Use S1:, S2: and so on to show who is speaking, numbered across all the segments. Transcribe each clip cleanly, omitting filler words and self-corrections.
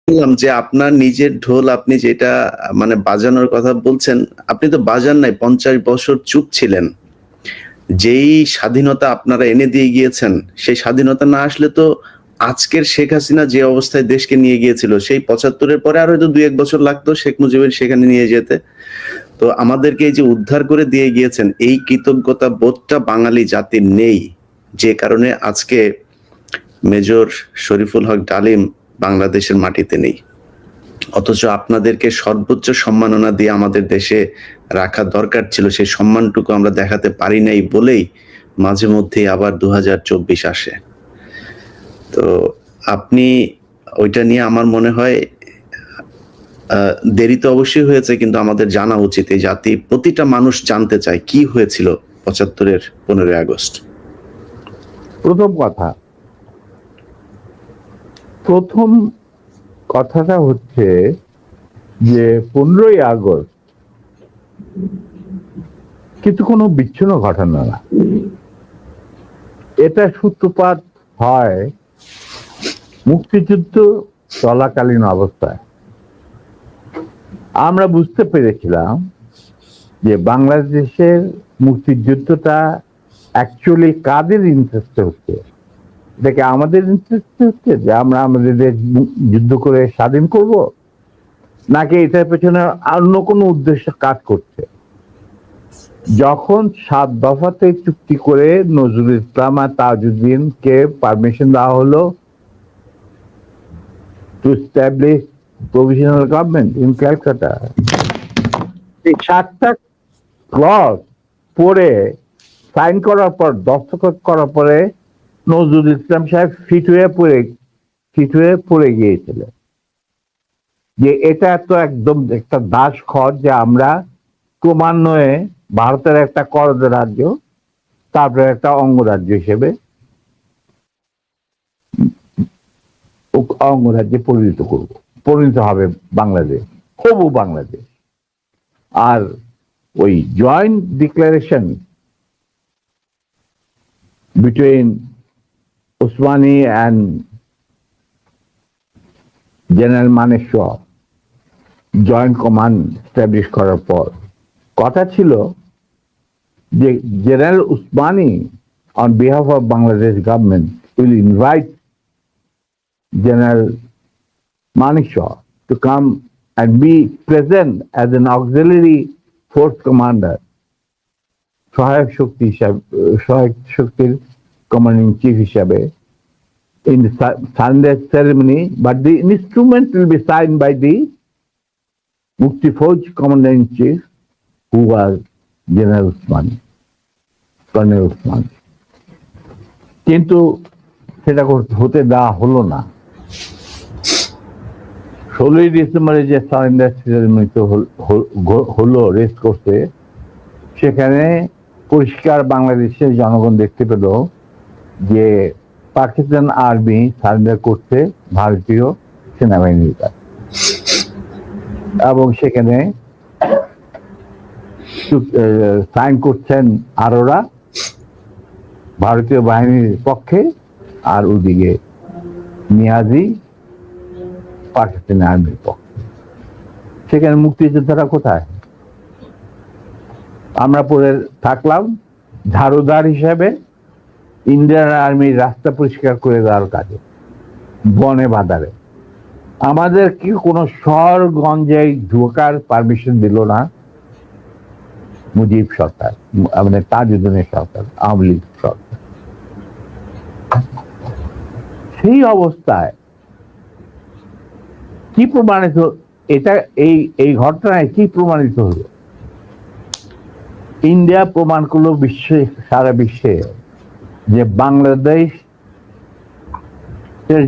S1: শুনলাম যে আপনার নিজের ঢোল আপনি যেটা মানে বাজানোর কথা বলছেন, আপনি তো বাজান নাই ৫০ বছর চুপ ছিলেন। যেই স্বাধীনতা আপনারা এনে দিয়ে গিয়েছেন, সেই স্বাধীনতা না আসলে তো আজকের শেখ হাসিনা যে অবস্থায় দেশকে নিয়ে গিয়েছিল, সেই ৭৫ এর পরে আরো হয়তো ২-১ বছর লাগতো শেখ মুজিবের সেখানে নিয়ে যেতে। তো আমাদেরকে এই যে উদ্ধার করে দিয়ে গিয়েছেন, এই কৃতজ্ঞতা বোধটা বাঙালি জাতির নেই। যে কারণে আজকে মেজর শরীফুল হক ডালিম বাংলাদেশের মাটিতে নেই। অথচ আপনাদেরকে সর্বোচ্চ সম্মাননা দিয়ে আমাদের দেশে রাখা দরকার ছিল। সেই সম্মানটুকু আমরা দেখাতে পারি নাই বলেই মাঝে মধ্যেই আবার ২০২৪ আসে। তো আপনি ওইটা নিয়ে আমার মনে হয় দেরি তো অবশ্যই হয়েছে, কিন্তু আমাদের জানা উচিত। এই জাতি প্রতিটা মানুষ জানতে চায় কি হয়েছিল ৭৫ এর ১৫ই আগস্ট।
S2: প্রথম কথাটা হচ্ছে যে 15ই আগস্ট কিন্তু কোনো বিচ্ছিন্ন ঘটনা না। এটা সূত্রপাত হয় মুক্তিযুদ্ধ চলাকালীন অবস্থায়। আমরা বুঝতে পেরেছিলাম যে বাংলাদেশের মুক্তিযুদ্ধটা অ্যাকচুয়ালি কাদের ইন্টারেস্টে হচ্ছে। দেখে আমাদের ইন্টারেস্ট হচ্ছে যে আমরা আমাদের দেশ যুদ্ধ করে স্বাধীন করব, নাকি এটার পেছনে অন্য কোনো উদ্দেশ্য কাজ করছে। যখন 7 দফাতে চুক্তি করে নজরুল ইসলাম আর তাজউদ্দিনকে পারমিশন দেওয়া হলো to establish provisional government in Calcutta, এই 7টা ক্লজ পড়ে সাইন করার পর, দস্তখত করার পরে নজরুল ইসলাম সাহেব ফিট হয়ে পড়ে গিয়েছিলেন যে এটা তো একদম একটা দাস খর, যে আমরা ক্রমান্বয়ে ভারতের একটা করদ রাজ্য, তারপরে একটা অঙ্গরাজ্য হিসেবে অঙ্গরাজ্যে পরিণত হবে বাংলাদেশ, হবু বাংলাদেশ। আর ওই joint declaration between Usmani and general Manekshaw joint command establish করার পর কথা ছিল যে general Usmani on behalf of Bangladesh government will invite General Manekshaw to come and be present as an auxiliary force commander, সহায়ক শক্তির commanding chief হিসাবে in the Sunday ceremony, but the instrument will be signed by the Mukti Fauj commander-in-chief, who was General Usmani, Colonel Usmani. কিন্তু সেটা হতে দেওয়া হলো না। 16ই ডিসেম্বরে যে সারেন্ডার সেরেমনিতে হলো রেস্ট করতে, সেখানে পরিষ্কার বাংলাদেশের জনগণ দেখতে পেল যে পাকিস্তান আর্মি সারেন্ডার করছে ভারতীয় সেনাবাহিনীর কাছে, এবং সেখানে সাইন করছেন আরোরা ভারতীয় বাহিনীর পক্ষে, আর ওদিকে নিয়াজি পাকিস্তানি আর্মির পক্ষে। সেখানে মুক্তিযোদ্ধারা কোথায়? আমরা পরে থাকলাম ঝাড়ুদার হিসাবে ইন্ডিয়ান আর্মির রাস্তা পরিষ্কার করে দেওয়ার কাজে, বনে বাজারে। আমাদের কি কোনো শহরগঞ্জে ঢোকার পারমিশন দিল না মুজিব সরকার, মানে তাজউদ্দিনের সরকার, আওয়ামী লীগ সরকার। সেই অবস্থায় কি প্রমাণিত, এটা এই ঘটনায় কি প্রমাণিত হলো? ইন্ডিয়া প্রমাণ করলো সারা বিশ্বে যে বাংলাদেশ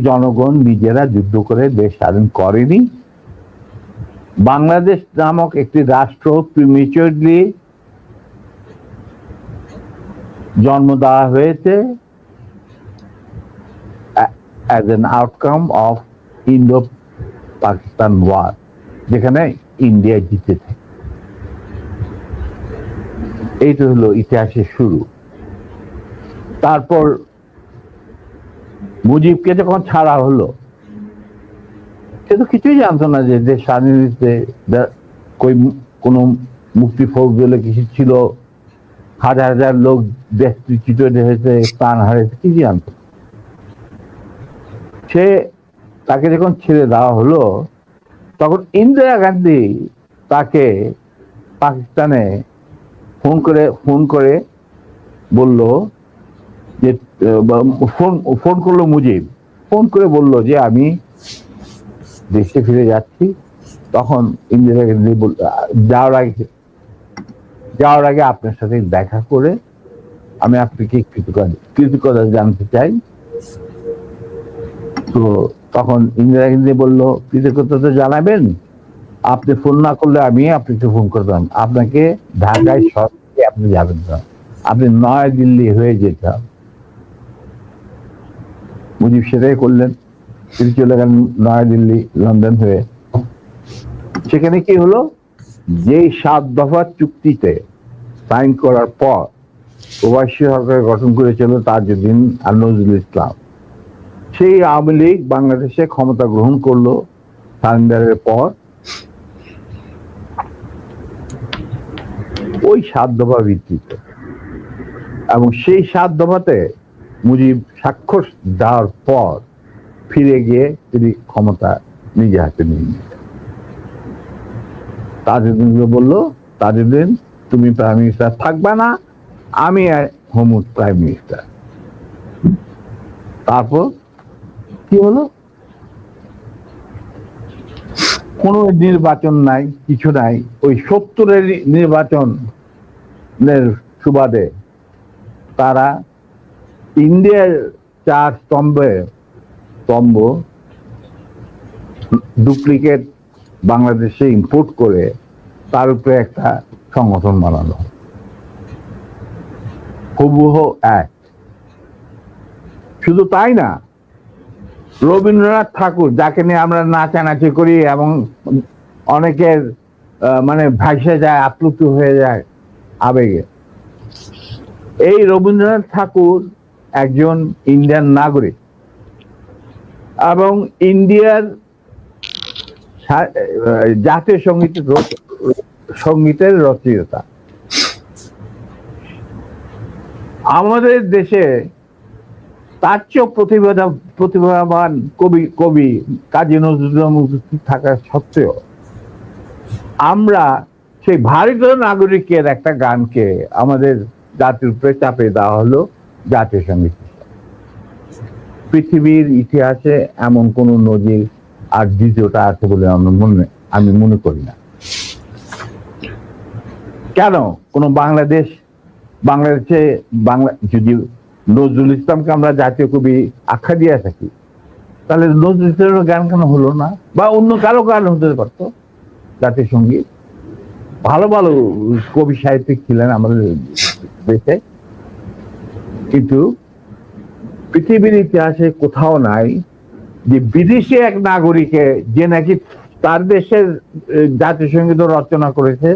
S2: জনগণ নিজেরা যুদ্ধ করে দেশ স্বাধীন করেনি। বাংলাদেশ নামক একটি রাষ্ট্র প্রিমেচুরলি জন্ম দেওয়া হয়েছে as an outcome of Indo-Pakistan war, যেখানে ইন্ডিয়া জিতেছে। এইটা হলো ইতিহাসের শুরু। তারপর মুজিবকে যখন ছাড়া হলো, সে তো কিছুই জানতো না যে দেশ স্বাধীন হয়েছে, কোনো মুক্তি ফৌজ বলে কিছু ছিল, হাজার হাজার লোক দেশচ্যুত হয়েছে, প্রাণ হারিয়েছে, কি জানতো। সে তাকে যখন ছেড়ে দেওয়া হলো, তখন ইন্দিরা গান্ধী তাকে পাকিস্তানে ফোন করে বলল যে, ফোন করলো মুজিব, ফোন করে বলল যে আমি দেশে ফিরে যাচ্ছি। তখন ইন্দিরা গান্ধী যাওয়ার আগে আপনার সাথে দেখা করে আমি আপনাকে কৃতজ্ঞতা জানতে চাই। তো তখন ইন্দিরা গান্ধী বলল, কৃতজ্ঞতা তো জানাবেন, আপনি ফোন না করলে আমি আপনাকে ফোন করতাম, আপনাকে ঢাকায় সরাসরি আপনি যাবেন না, আপনি নয়াদিল্লি হয়ে যেতাম। মুজিব সেটাই করলেন, তিনি চলে গেলেন নয়াদিল্লি, লন্ডন হয়ে। সেখানে কি হলো, যে 7 দফা চুক্তিতে সাইন করার পর প্রবাসী সরকার গঠন করেছিল তাজউদ্দিন আর নজরুল ইসলাম, সেই আওয়ামী লীগ বাংলাদেশে ক্ষমতা গ্রহণ করলো সারেন্ডারের পর। ওই 7 দফা ভিত্তিতে, এবং সেই 7 দফাতে মুজিব স্বাক্ষর দেওয়ার পর ফিরে গিয়ে তিনি ক্ষমতা নিজে হাতে নিয়ে নিলেন। তাজউদ্দিনকে বললো, তাজউদ্দিন তুমি প্রাইম মিনিস্টার থাকবা না, আমি হব প্রাইম মিনিস্টার। তারপর কি হলো, কোনো নির্বাচন নাই, কিছু নাই। ওই 70-এর নির্বাচনের সুবাদে তারা ইন্ডিয়ার 4 স্তম্ভ ডুপ্লিকেট বাংলাদেশে ইম্পোর্ট করে তার উপরে একটা সংগঠন বানানো, হুবহু এক। শুধু তাই না, রবীন্দ্রনাথ ঠাকুর, যাকে নিয়ে আমরা নাচানাচি করি এবং অনেকের মানে ভাসে যায়, আপ্লুত হয়ে যায় আবেগে, এই রবীন্দ্রনাথ ঠাকুর একজন ইন্ডিয়ান নাগরিক এবং ইন্ডিয়ার জাতীয় সঙ্গীতের রচয়িতা। আমাদের দেশে তার চেয়েও প্রতিভাবান কবি কাজী নজরুল থাকা সত্ত্বেও আমরা সেই ভারতীয় নাগরিকের একটা গানকে আমাদের জাতির উপরে চাপে দেওয়া হলো জাতীয় সঙ্গীত। পৃথিবীর ইতিহাসে এমন কোন নজির আর দ্বিতীয়টা আছে বলে আমি মনে করি না। কেন কোন বাংলাদেশে যদি নজরুল ইসলামকে আমরা জাতীয় কবি আখ্যা দিয়ে থাকি, তাহলে নজরুল ইসলামের গান কেন হলো না, বা অন্য কারো গান হতে পারতো জাতীয় সঙ্গীত? ভালো ভালো কবি সাহিত্যিক ছিলেন আমাদের দেশে, কিন্তু পৃথিবীর ইতিহাসে কোথাও নাই যে বিদেশি এক নাগরিকে যে নাকি তার দেশের জাতীয় সঙ্গীত রচনা করেছে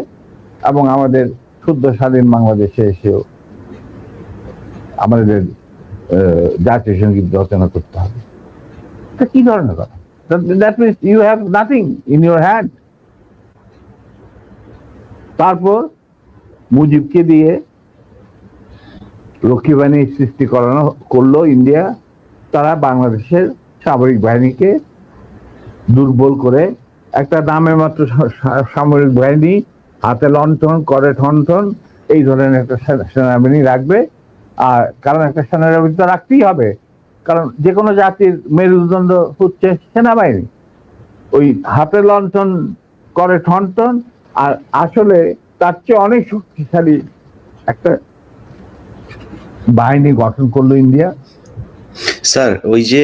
S2: এবং আমাদের শুদ্ধ স্বাধীন বাংলাদেশে এসেও আমাদের জাতীয় সঙ্গীত রচনা করতে হবে। কি ধরনের কথা? That means you have nothing in your hand. তারপর মুজিবকে দিয়ে রক্ষী বাহিনী সৃষ্টি করলো ইন্ডিয়া। তারা বাংলাদেশের সামরিক বাহিনীকে দুর্বল করে একটা নামে মাত্র সামরিক বাহিনী, হাতে লণ্ঠন, করে ঠনঠন, এই ধরনের একটা সেনাবাহিনী রাখবে। আর কারণ একটা সেনাবাহিনী তো রাখতেই হবে, কারণ যে কোনো জাতির মেরুদণ্ড হচ্ছে সেনাবাহিনী। ওই হাতে লণ্ঠন, করে ঠনঠন, আর আসলে তার চেয়ে অনেক শক্তিশালী একটা বাহিনী গঠন করলো ইন্ডিয়া।
S1: স্যার, ওই যে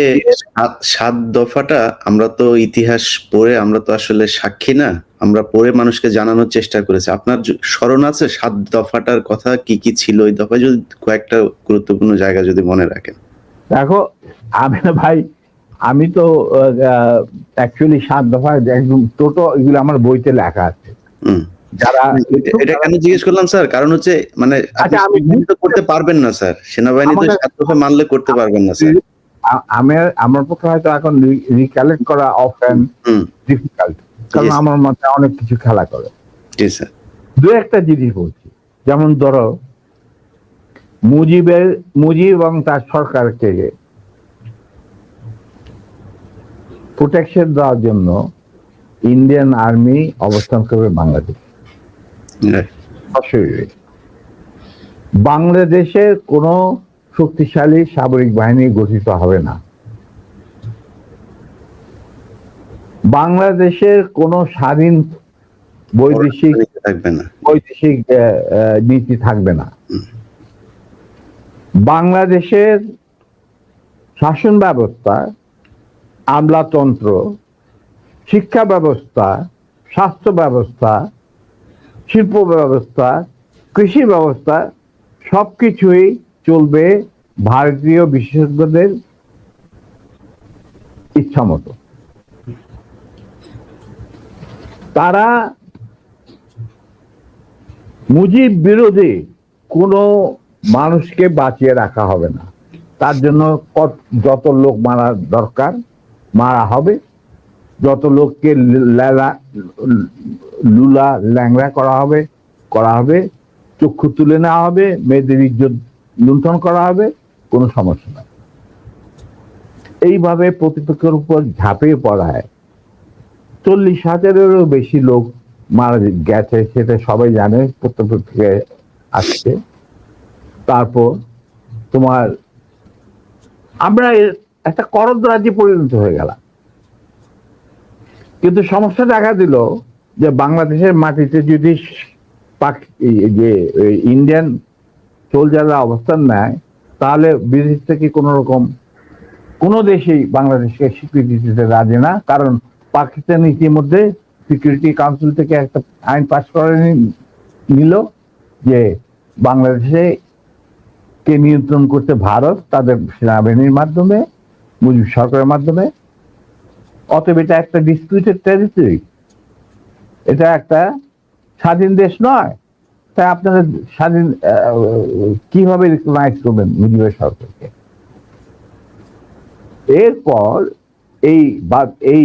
S1: 7 দফাটা আমরা তো ইতিহাস পড়ে, আমরা তো আসলে সাক্ষী না, আমরা পড়ে মানুষকে জানানোর চেষ্টা করেছি। আপনার স্মরণ আছে 7 দফাটার কথা, কি কি ছিল ওই দফায়? যদি কয়েকটা গুরুত্বপূর্ণ জায়গা যদি মনে রাখেন।
S2: দেখো ভাই, আমি তো অ্যাকচুয়ালি 7 দফা একদম টোটো এগুলো আমার বইতে লেখা আছে। যারা
S1: এটা কেন জিজ্ঞেস করলাম স্যার, কারণ হচ্ছে মানে আপনি করতে পারবেন না স্যার, সেনাবাহিনী তো 7 দফা মানলে করতে পারবেন না স্যার।
S2: আমার পক্ষে হয়তো এখন রিকালেক্ট করা অফেন
S1: হুম,
S2: ডিফিকাল্ট, কারণ
S1: Yes.
S2: আমার মাথায় অনেক কিছু খেলা করে।
S1: জি স্যার।
S2: দু একটা জিনিস বলছি, যেমন ধরো মুজিব এবং তার সরকারকে প্রোটেকশন দেওয়ার জন্য ইন্ডিয়ান আর্মি অবস্থান করবে বাংলাদেশ।
S1: Right.
S2: সশরীরে বাংলাদেশের কোনো শক্তিশালী সামরিক বাহিনী গঠিত হবে না। বাংলাদেশের কোনো স্বাধীন বৈদেশিক
S1: থাকবে না।
S2: নীতি থাকবে না। বাংলাদেশের শাসন ব্যবস্থা, আমলাতন্ত্র, শিক্ষা ব্যবস্থা, স্বাস্থ্য ব্যবস্থা, শিল্প ব্যবস্থা, কৃষি ব্যবস্থা সবকিছুই চলবে ভারতীয় বিশেষজ্ঞদের ইচ্ছা মতো। তারা মুজিব বিরোধী কোনো মানুষকে বাঁচিয়ে রাখা হবে না। তার জন্য যত লোক মারা দরকার মারা হবে, যত লোককে লুলা ল্যাংড়া করা হবে, চক্ষু তুলে নেওয়া হবে, মেয়েদের ইজ্জত লুণ্ঠন করা হবে, কোনো সমস্যা নাই। এইভাবে প্রতিপক্ষের উপর ঝাঁপিয়ে পড়ায় 40,000-এরও বেশি লোক মারা গেছে, সেটা সবাই জানে, প্রত্যক্ষ থেকে আসছে। তারপর তোমার আমরা একটা করদ রাজ্যে পরিণত হয়ে গেলাম। কিন্তু সমস্যা দেখা দিল যে বাংলাদেশের মাটিতে যদি যে ইন্ডিয়ান সোলজাররা অবস্থান নেয়, তাহলে বিদেশ থেকে কোনো দেশেই বাংলাদেশকে স্বীকৃতি দিতে রাজি না। কারণ পাকিস্তান ইতিমধ্যে সিকিউরিটি কাউন্সিল থেকে একটা আইন পাস করে নিল যে বাংলাদেশে কে নিয়ন্ত্রণ করতে ভারত তাদের সেনাবাহিনীর মাধ্যমে, মুজিব সরকারের মাধ্যমে। অতএব এটা একটা ডিসপিউটেড টেরিটরি, এটা একটা স্বাধীন দেশ নয়। তাই আপনারা স্বাধীন কিভাবে রিকগনাইজ করবেন মুজিবের সরকারকে? এরপর এই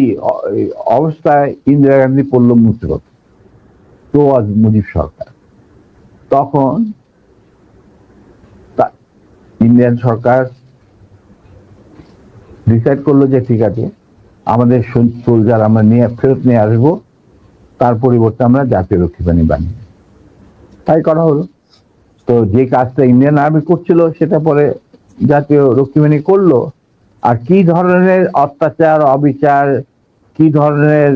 S2: অবস্থায় ইন্দিরা গান্ধী পড়ল মুক্তিপথে, তো আজ মুজিব সরকার। তখন ইন্ডিয়ান সরকার ডিসাইড করলো যে ঠিক আছে, আমাদের সোলজার আমরা ফেরত নিয়ে আসবো, তার পরিবর্তে আমরা জাতীয় রক্ষী বাহিনী বানিয়ে, তাই করা হলো। তো যে কাজটা ইন্ডিয়ান আর্মি করছিল সেটা পরে জাতীয় রক্ষী বাহিনী করলো। আর কি ধরনের অত্যাচার, অবিচার, কি ধরনের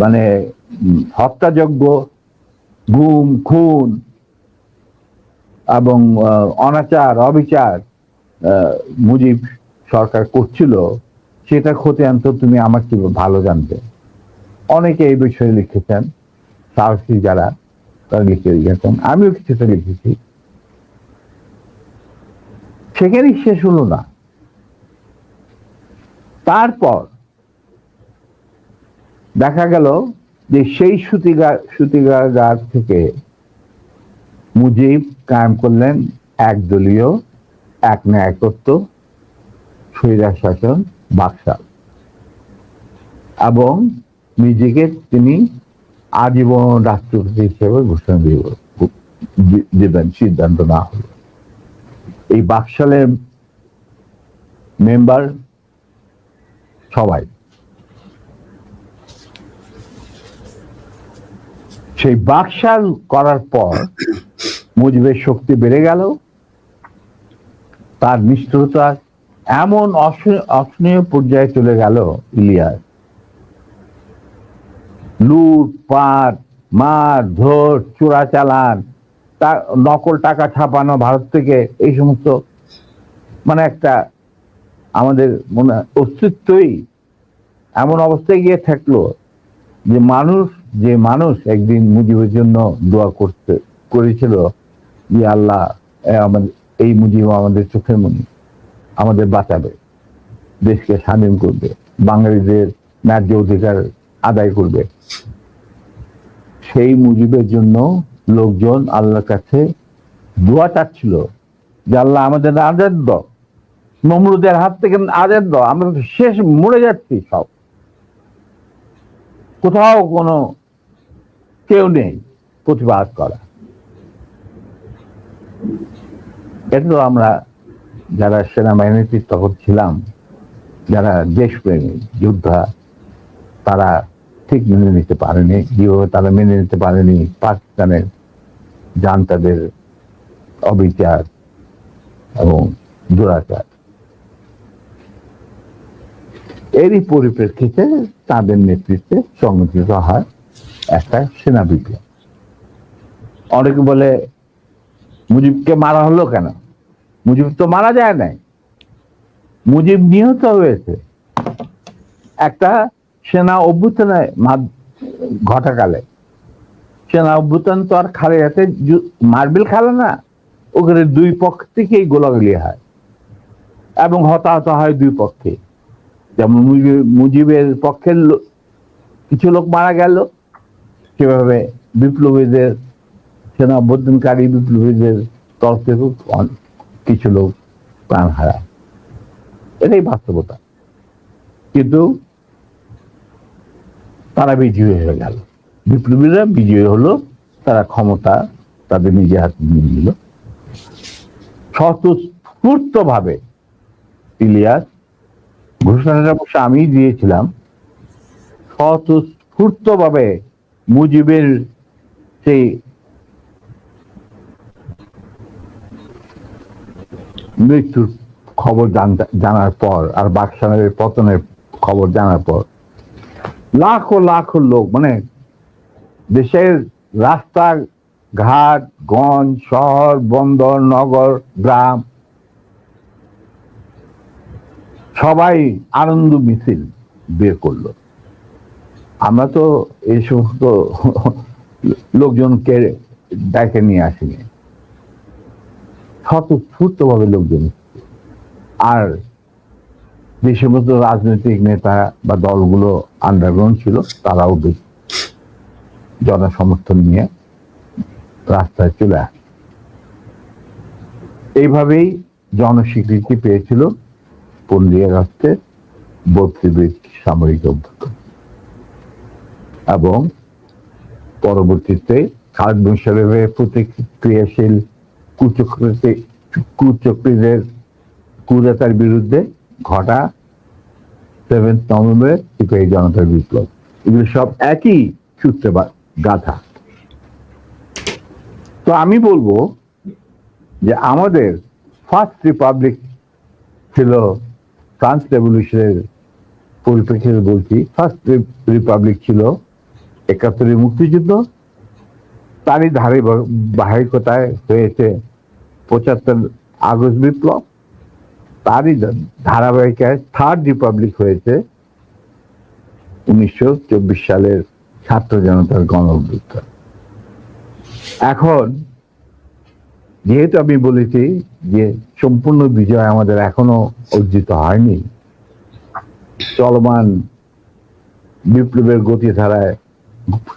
S2: মানে হত্যাযজ্ঞ, গুম খুন এবং অনাচার অবিচার মুজিব সরকার করছিল, সেটা খতিয়ান তুমি আমার কি ভালো জানতে। অনেকে এই বিষয়ে লিখেছেন, সাহসী যারা তারা লিখে গেছেন, আমিও কিছুটা লিখেছি। সেখানেই শেষ হলো না। তারপর দেখা গেল যে সেই সুতিগার থেকে মুজিব কায়েম করলেন একদলীয় এক ন্যায়তত্ত্ব স্বৈরাচার শাসন বাকশাল, এবং নিজেকে তিনি আজীবন রাষ্ট্রপতি হিসেবে ঘোষণা দেবেন সিদ্ধান্ত না হলো। এই বাকশালের মেম্বার সবাই, সেই বাকশাল করার পর মুজিবের শক্তি বেড়ে গেল, তার নিষ্ঠুরতা এমন অসহনীয় পর্যায়ে চলে গেল, ইলিয়াস লুটপাট, মার ধর, চোরাচালান, নকল টাকা ছাপানো ভারত থেকে, এই সমস্ত মানে একটা আমাদের মনে অস্তিত্বই এমন অবস্থায় গিয়ে থাকলো যে মানুষ একদিন মুজিবের জন্য দোয়া করেছিল যে আল্লাহ আমাদের এই মুজিব আমাদের চোখের মনি, আমাদের বাঁচাবে, দেশকে স্বাধীন করবে, বাঙালিদের ন্যায্য অধিকার আদায় করবে। সেই মুজিবের জন্য লোকজন আল্লাহর কাছে দোয়া চাচ্ছিল যে আল্লাহ আমাদের আজাদ দাও, নমরুদের হাত থেকে আজাদ দাও, আমরা তো শেষ, মরে যাচ্ছি সব, কোথাও কোনো কেউ নেই প্রতিবাদ করা। এটা তো আমরা যারা সেনাবাহিনীতে তখন ছিলাম, যারা দেশপ্রেমী যোদ্ধা, তারা ঠিক মেনে নিতে পারেনি। যেভাবে তারা মেনে নিতে পারেনি পাকিস্তানের জান্তাদের অবিচার এবং দুরাচার। এরই পরিপ্রেক্ষিতে তাদের নেতৃত্বে সংগঠিত হয় একটা সেনা বিপ্লব। অনেকে বলে মুজিবকে মারা হলো কেন? মুজিব তো মারা যায় নাই, মুজিব নিহত হয়েছে একটা সেনা অভ্যুত্থানে ঘটাকালে। সেনা অভ্যুত্থান তো আর খালে যাতে মার্বেল খেলে না, ওখানে দুই পক্ষ থেকেই গোলাগুলি হয় এবং হতাহত হয় দুই পক্ষে। যেমন মুজিবের পক্ষের কিছু লোক মারা গেল, সেভাবে বিপ্লবীদের, সেনা অভ্যুত্থানকারী বিপ্লবীদের তরফ থেকে কিছু লোক প্রাণ হারায়। এটাই বাস্তবতা। কিন্তু তারা বিজয়ী হয়ে গেল, বিপ্লবীরা বিজয়ী হলো, তারা ক্ষমতা তাদের নিজে হাতে নিয়ে নিল। স্বতঃস্ফূর্ত ভাবে ইলিয়াস, ঘোষণাটা অবশ্য আমি দিয়েছিলাম, স্বতঃস্ফূর্ত ভাবে মুজিবের সেই মৃত্যুর খবর জানার পর আর বাকশালের পতনের খবর জানার পর লাখো লাখো লোক, মানে দেশের রাস্তা ঘাট, গঞ্জ, শহর, বন্দর, নগর, গ্রাম, সবাই আনন্দ মিছিল বের করলো। আমরা তো এই সমস্ত লোকজনকে ডেকে নিয়ে আসিনি, স্বতঃস্ফূর্ত ভাবে লোকজন। আর যে সমস্ত রাজনৈতিক নেতা বা দলগুলো আন্ডারগ্রাউন্ড ছিল, তারাও জনসমর্থন নিয়ে রাস্তায় চলে আসে। এইভাবেই জনস্বীকৃতি পেয়েছিল 15 আগস্টে 32 সামরিক অভ্যুত্থান। এবং পরবর্তীতে খালেদ মোশাররফের প্রতিক্রিয়াশীল কুচক্রীদের কুদেতার বিরুদ্ধে ঘটা 7 নভেম্বর সিপাহী জনতার বিপ্লব, এগুলো সব একই সূত্রে গাথা। তো আমি বলবো যে আমাদের ফার্স্ট রিপাবলিক ছিল, ফ্রান্স রেভলিউশনের পরিপ্রেক্ষিতে বলছি, ফার্স্ট রিপাবলিক ছিল 71 মুক্তিযুদ্ধ, তারই ধারাবাহিকতায় হয়েছে 75 আগস্ট বিপ্লব, তারই ধারাবাহিকায় থার্ড রিপাবলিক হয়েছে 1924 সালের ছাত্র জনতার গণ অভ্যুত্থান। এখন যেহেতু আমি বলেছি যে সম্পূর্ণ বিজয় আমাদের এখনো অর্জিত হয়নি, চলমান বিপ্লবের গতিধারায়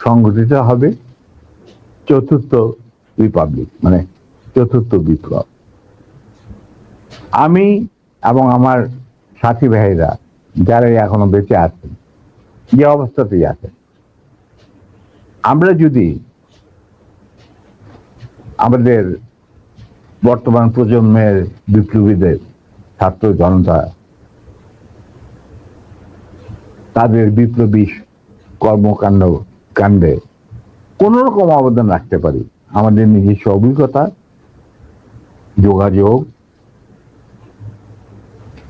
S2: সংগঠিত হবে চতুর্থ রিপাবলিক, মানে চতুর্থ বিপ্লব। আমি এবং আমার সাথী ভাইরা যারা এখনো বেঁচে আছেন, যে অবস্থাতেই আছেন, আমরা যদি আমাদের বর্তমান প্রজন্মের বিপ্লবীদের, ছাত্র জনতা, তাদের বিপ্লবী কাণ্ডে কোন রকম অবদান রাখতে পারি, আমাদের নিজস্ব অভিজ্ঞতা, যোগাযোগ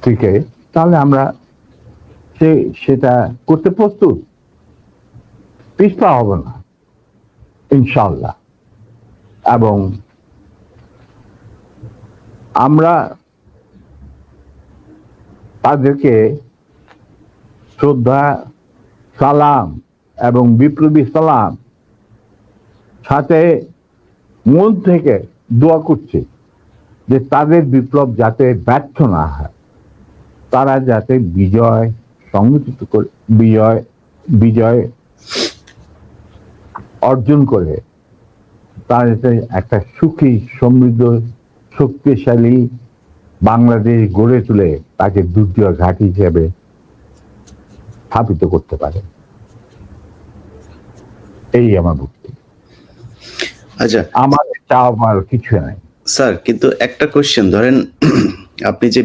S2: থেকে, তাহলে আমরা সেটা করতে প্রস্তুত, পিছপা হব না ইনশাআল্লাহ। এবং আমরা তাদেরকে শ্রদ্ধা, সালাম এবং বিপ্লবী সালাম সাথে মন থেকে দোয়া করছি যে তাদের বিপ্লব যাতে ব্যর্থ না হয়, তারা যাতে বিজয় সংগঠিত করে, বিজয় অর্জন করে, তারা যাতে একটা সুখী, সমৃদ্ধ, শক্তিশালী বাংলাদেশ গড়ে তুলে তাকে দ্বিতীয় ঘাঁটি হিসেবে স্থাপিত করতে পারে। এই আমার ভক্তি।
S1: আচ্ছা
S2: আমার চাওয়ার কিছু নাই।
S1: স্যার, কিন্তু একটা কোশ্চেন, ধরেন আপনি যে